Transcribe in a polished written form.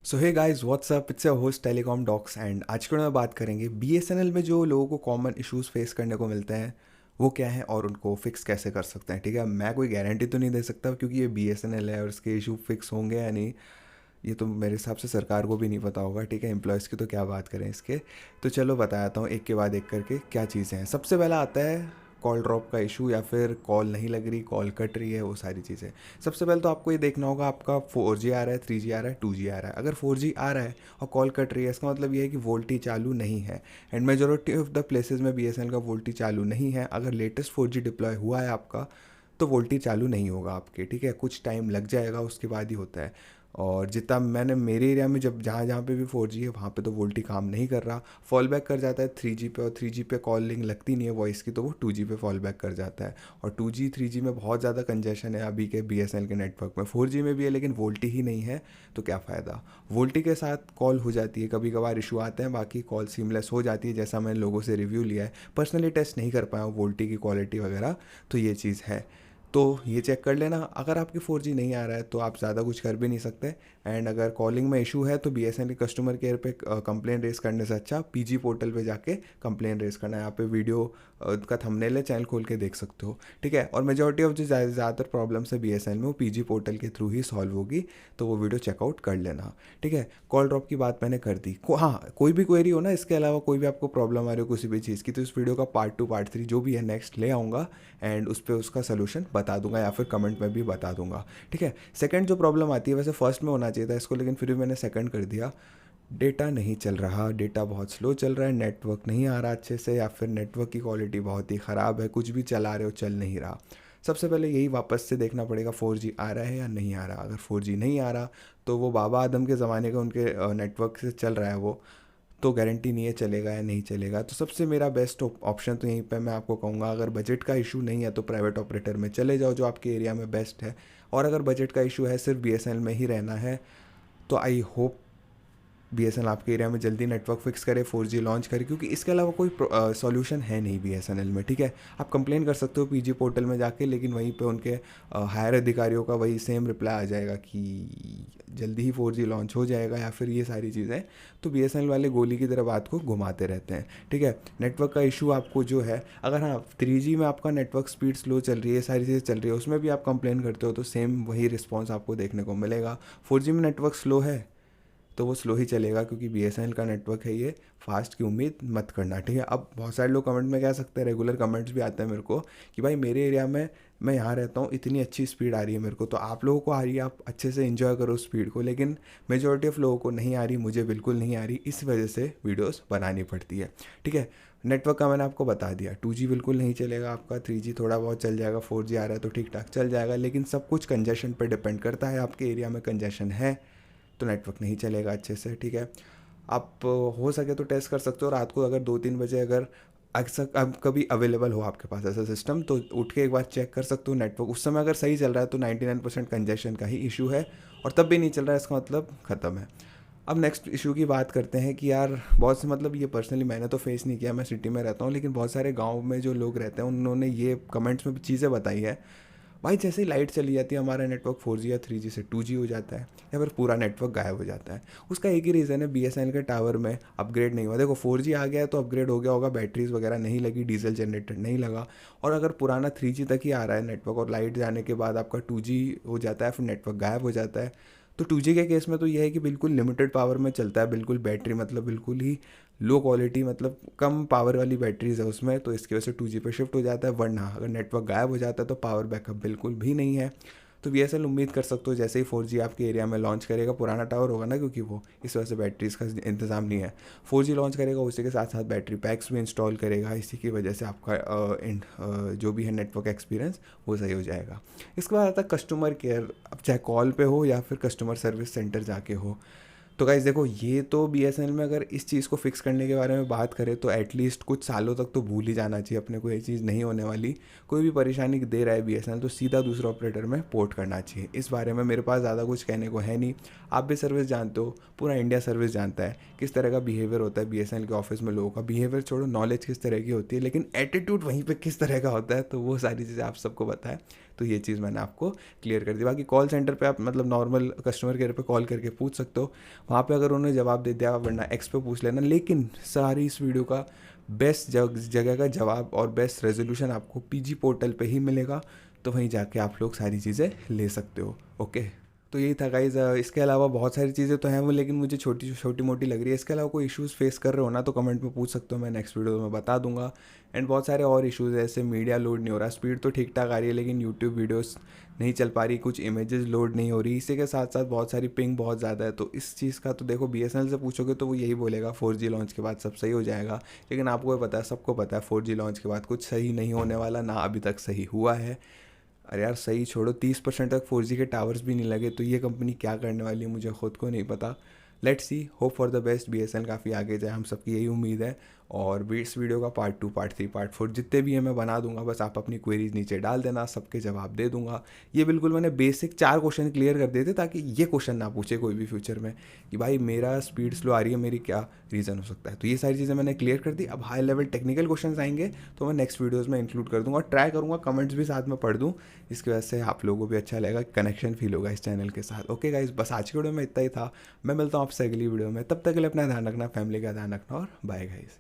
So hey guys what's up, it's your host telecom docs and आज के में बात करेंगे बीएसएनएल में जो लोगों को कॉमन इश्यूज फेस करने को मिलते हैं वो क्या है और उनको फिक्स कैसे कर सकते हैं। ठीक है, मैं कोई गारंटी तो नहीं दे सकता क्योंकि ये बीएसएनएल है और इसके इशू फिक्स होंगे या नहीं ये तो मेरे हिसाब से सरकार को भी नहीं पता होगा। ठीक है, एम्प्लॉयज़ की तो क्या बात करें इसके। तो चलो बताता हूँ एक के बाद एक करके क्या चीज़ें हैं। सबसे पहला आता है कॉल ड्रॉप का इशू या फिर कॉल नहीं लग रही, कॉल कट रही है, वो सारी चीज़ें। सबसे पहले तो आपको ये देखना होगा आपका 4G आ रहा है, 3G आ रहा है, 2G आ रहा है। अगर 4G आ रहा है और कॉल कट रही है इसका मतलब ये है कि वोल्टी चालू नहीं है। And majority of the places में बीएसएनएल का वोल्टी चालू नहीं है। अगर लेटेस्ट 4G डिप्लॉय हुआ है आपका तो वोल्टी चालू नहीं होगा आपके। ठीक है, कुछ टाइम लग जाएगा, उसके बाद ही होता है। और जितना मैंने मेरे एरिया में जब जहाँ जहाँ पे भी 4G है वहाँ पे तो वोल्टी काम नहीं कर रहा, फॉल बैक कर जाता है 3G पे। और 3G पे कॉलिंग लगती नहीं है वॉइस की तो वो 2G पे फॉल बैक कर जाता है। और 2G 3G में बहुत ज़्यादा कंजेशन है अभी के बीएसएनएल के नेटवर्क में। 4G में भी है लेकिन वोल्टी ही नहीं है तो क्या फ़ायदा। वोल्टी के साथ कॉल हो जाती है, कभी कभार इशू आते हैं, बाकी कॉल सीमलेस हो जाती है जैसा मैंने लोगों से रिव्यू लिया है। पर्सनली टेस्ट नहीं कर पाया हूँ वोल्टी की क्वालिटी वगैरह, तो ये चीज़ है। तो ये चेक कर लेना। अगर आपकी 4G नहीं आ रहा है तो आप ज़्यादा कुछ कर भी नहीं सकते। एंड अगर कॉलिंग में इशू है तो बीएसएनएल के कस्टमर केयर पे कंप्लेन रेस करने से अच्छा पीजी पोर्टल पे जाके कंप्लेन रेस करना है। यहाँ पे वीडियो का थंबनेल है, चैनल खोल के देख सकते हो। ठीक है, और मेजॉरिटी ऑफ जो ज़्यादातर प्रॉब्लम्स है बीएसएनएल में वो पीजी पोर्टल के थ्रू ही सॉल्व होगी, तो वो वीडियो चेकआउट कर लेना। ठीक है, कॉल ड्रॉप की बात मैंने कर दी हाँ, कोई भी क्वेरी हो ना, इसके अलावा कोई भी आपको प्रॉब्लम आ रही हो किसी भी चीज़ की, तो इस वीडियो का पार्ट 2 पार्ट 3 जो भी है नेक्स्ट ले आऊँगा एंड उस पर उसका सोल्यूशन बता दूंगा या फिर कमेंट में भी बता दूंगा। ठीक है, सेकंड जो प्रॉब्लम आती है, वैसे फर्स्ट में होना चाहिए था इसको लेकिन फिर भी मैंने सेकंड कर दिया। डेटा नहीं चल रहा, डेटा बहुत स्लो चल रहा है, नेटवर्क नहीं आ रहा अच्छे से, या फिर नेटवर्क की क्वालिटी बहुत ही ख़राब है, कुछ भी चला रहे हो चल नहीं रहा। सबसे पहले यही वापस से देखना पड़ेगा 4G आ रहा है या नहीं आ रहा। अगर 4G नहीं आ रहा तो वो बाबा आदम के ज़माने का उनके नेटवर्क से चल रहा है वो, तो गारंटी नहीं है चलेगा या नहीं चलेगा। तो सबसे मेरा बेस्ट ऑप्शन तो यहीं पे मैं आपको कहूँगा, अगर बजट का इशू नहीं है तो प्राइवेट ऑपरेटर में चले जाओ जो आपके एरिया में बेस्ट है। और अगर बजट का इशू है, सिर्फ बीएसएनएल में ही रहना है, तो आई होप बीएसएनएल आपके एरिया में जल्दी नेटवर्क फिक्स करे, 4G लॉन्च करे, क्योंकि इसके अलावा कोई सॉल्यूशन है नहीं बीएसएनएल में। ठीक है, आप कंप्लेन कर सकते हो पीजी पोर्टल में जाके, लेकिन वहीं पे उनके हायर अधिकारियों का वही सेम रिप्लाई आ जाएगा कि जल्दी ही 4G लॉन्च हो जाएगा या फिर ये सारी चीज़ें। तो बीएसएनएल वाले गोली की तरह बात को घुमाते रहते हैं। ठीक है, नेटवर्क का इशू आपको जो है, अगर हाँ 3G में आपका नेटवर्क स्पीड स्लो चल रही है, सारी चीज़ें चल रही है, उसमें भी आप कंप्लेन करते हो तो सेम वही रिस्पॉन्स आपको देखने को मिलेगा। 4G में नेटवर्क स्लो है तो वो स्लो ही चलेगा क्योंकि बीएसएनएल का नेटवर्क है ये, फास्ट की उम्मीद मत करना। ठीक है, अब बहुत सारे लोग कमेंट में कह सकते हैं, रेगुलर कमेंट्स भी आते हैं मेरे को कि भाई मेरे एरिया में, मैं यहाँ रहता हूँ, इतनी अच्छी स्पीड आ रही है मेरे को, तो आप लोगों को आ रही है, आप अच्छे से इन्जॉय करो स्पीड को, लेकिन मेजॉरिटी ऑफ लोगों को नहीं आ रही, मुझे बिल्कुल नहीं आ रही, इस वजह से वीडियोस बनानी पड़ती है। ठीक है, नेटवर्क का मैंने आपको बता दिया, 2G बिल्कुल नहीं चलेगा आपका, 3G थोड़ा बहुत चल जाएगा, 4G आ रहा है तो ठीक ठाक चल जाएगा, लेकिन सब कुछ कंजेशन पर डिपेंड करता है। आपके एरिया में कंजेशन है तो नेटवर्क नहीं चलेगा अच्छे से। ठीक है, आप हो सके तो टेस्ट कर सकते हो रात को, अगर 2-3 बजे अगर अक्सर अब कभी अवेलेबल हो आपके पास ऐसा सिस्टम, तो उठ के एक बार चेक कर सकते हो नेटवर्क। उस समय अगर सही चल रहा है तो 99% कंजेशन का ही इशू है, और तब भी नहीं चल रहा है इसका मतलब ख़त्म है। अब नेक्स्ट इशू की बात करते हैं कि यार बहुत से, मतलब ये पर्सनली मैंने तो फेस नहीं किया, मैं सिटी में रहता हूँ, लेकिन बहुत सारे गांव में जो लोग रहते हैं उन्होंने ये कमेंट्स में भी चीज़ें बताई है। भाई जैसे ही लाइट चली जाती है हमारा नेटवर्क 4G या 3G से 2G हो जाता है या फिर पूरा नेटवर्क गायब हो जाता है। उसका एक ही रीज़न है, बीएसएनएल के टावर में अपग्रेड नहीं हुआ। देखो 4G आ गया है तो अपग्रेड हो गया होगा, बैटरीज वगैरह नहीं लगी, डीजल जनरेटर नहीं लगा। और अगर पुराना 3G तक ही आ रहा है नेटवर्क और लाइट जाने के बाद आपका 2G हो जाता है, फिर नेटवर्क गायब हो जाता है, तो 2G के केस में तो यह है कि बिल्कुल लिमिटेड पावर में चलता है, बिल्कुल बैटरी मतलब बिल्कुल ही लो क्वालिटी, मतलब कम पावर वाली बैटरीज है उसमें, तो इसकी वजह से 2G पे शिफ्ट हो जाता है। वरना अगर नेटवर्क गायब हो जाता है तो पावर बैकअप बिल्कुल भी नहीं है। तो बीएसएनएल उम्मीद कर सकते हो जैसे ही 4G आपके एरिया में लॉन्च करेगा, पुराना टावर होगा ना क्योंकि वो, इस वजह से बैटरीज का इंतजाम नहीं है, 4G लॉन्च करेगा उसी के साथ साथ बैटरी पैक्स भी इंस्टॉल करेगा, इसी की वजह से आपका जो भी है नेटवर्क एक्सपीरियंस वो सही हो जाएगा। इसके बाद आता है कस्टमर केयर, अब चाहे कॉल पे हो या फिर कस्टमर सर्विस सेंटर जाके हो। तो गाइज़ देखो, ये तो बीएसएनएल में अगर इस चीज़ को फिक्स करने के बारे में बात करें तो एटलीस्ट कुछ सालों तक तो भूल ही जाना चाहिए अपने को, ये चीज़ नहीं होने वाली। कोई भी परेशानी दे रहा है बीएसएनएल तो सीधा दूसरे ऑपरेटर में पोर्ट करना चाहिए। इस बारे में मेरे पास ज़्यादा कुछ कहने को है नहीं, आप भी सर्विस जानते हो, पूरा इंडिया सर्विस जानता है किस तरह का बिहेवियर होता है बीएसएनएल के ऑफिस में। लोगों का बिहेवियर छोड़ो, नॉलेज किस तरह की होती है, लेकिन एटीट्यूड वहीं पर किस तरह का होता है, तो वो सारी चीज़ें आप सबको पता है। तो ये चीज़ मैंने आपको क्लियर कर दी। बाकी कॉल सेंटर पे आप मतलब नॉर्मल कस्टमर केयर पे कॉल करके पूछ सकते हो, वहाँ पे अगर उन्होंने जवाब दे दिया, वरना एक्स पे पूछ लेना। लेकिन सारी इस वीडियो का बेस्ट जगह का जवाब और बेस्ट रेजोल्यूशन आपको पीजी पोर्टल पे ही मिलेगा, तो वहीं जाके आप लोग सारी चीज़ें ले सकते हो। ओके, तो यही था गाइज़। इसके अलावा बहुत सारी चीज़ें तो हैं वो, लेकिन मुझे छोटी छोटी मोटी लग रही है। इसके अलावा कोई इश्यूज़ फेस कर रहे हो ना, तो कमेंट में पूछ सकते हो, मैं नेक्स्ट वीडियो में बता दूंगा। एंड बहुत सारे और इश्यूज़ है, ऐसे मीडिया लोड नहीं हो रहा, स्पीड तो ठीक ठाक आ रही है लेकिन यूट्यूब वीडियोस नहीं चल पा रही, कुछ इमेजेस लोड नहीं हो रही, इसी के साथ साथ बहुत सारी पिंग बहुत ज़्यादा है। तो इस चीज़ का तो देखो BSNL से पूछोगे तो वो यही बोलेगा 4G लॉन्च के बाद सब सही हो जाएगा, लेकिन आपको पता है, सबको पता है 4G लॉन्च के बाद कुछ सही नहीं होने वाला, ना अभी तक सही हुआ है। अरे यार सही छोड़ो, 30% तक 4G के टावर्स भी नहीं लगे, तो ये कंपनी क्या करने वाली है मुझे खुद को नहीं पता। Let's see, hope for the best, BSNL काफ़ी आगे जाए, हम सबकी यही उम्मीद है। और इस वीडियो का पार्ट 2, पार्ट 3, पार्ट 4 जितने भी हैं मैं बना दूंगा, बस आप अपनी क्वेरीज नीचे डाल देना, सबके जवाब दे दूंगा। ये बिल्कुल मैंने बेसिक 4 क्वेश्चन क्लियर कर दिए थे, ताकि ये क्वेश्चन ना पूछे कोई भी फ्यूचर में कि भाई मेरा स्पीड स्लो आ रही है, मेरी क्या रीज़न हो सकता है। तो ये सारी चीज़ें मैंने क्लियर कर दी। अब हाई लेवल टेक्निकल क्वेश्चन आएंगे तो मैं नेक्स्ट वीडियोज़ में इंक्लूड कर दूंगा, ट्राई करूँगा कमेंट्स भी साथ में पढ़ दूँ, इसकी वजह से आप लोगों को भी अच्छा लगेगा, कनेक्शन फील होगा इस चैनल के साथ। ओके गाइज, बस आज की वीडियो में इतना ही था। मैं मिलता हूँ आपसे अगली वीडियो में, तब तक के लिए अपना ध्यान रखना, फैमिली का ध्यान रखना, और बाय गाइज।